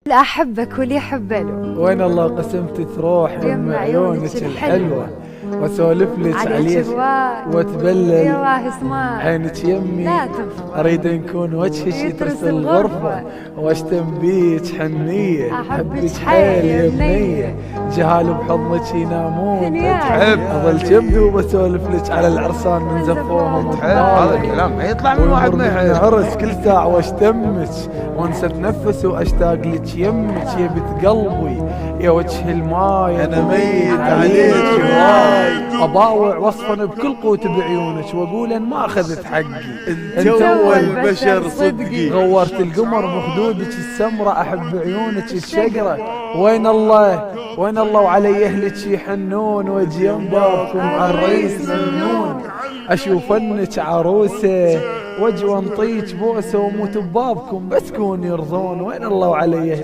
لا أحبك واللي يحب له. وين الله قسمت تروح يم عيونك الحلوة واسولف لك عليك واتبلل يا الله اسمع عينك يمي لا تفضل. اريد نكون وجهك يترس الغرفة واشتم بيك حنية احبك حيل يا بنية جهال بحضنك ينامون تحب اظل كبدي وبسولف لك على العرسان من زفوهم هذا الكلام ما يطلع من واحد ما يحب. عرس كل ساعة واشتمك وانسى اتنفس واشتاق لك يمك يا بنت قلبي يا وجه الماي انا ميت عليك واي اباوع وصفا بكل قوت بعيونك واقول ان ما اخذت حقي انت اول بشر صدقي غورت القمر بخدودك السمرة احب عيونك الشقرة وين الله وعلي اهلك يحنون واجي ينبابكم عالريس ممنون اشوف انك عروسه واجي وانطيك بوسه وموت ببابكم بس كون يرضون وين الله وعلي اهلك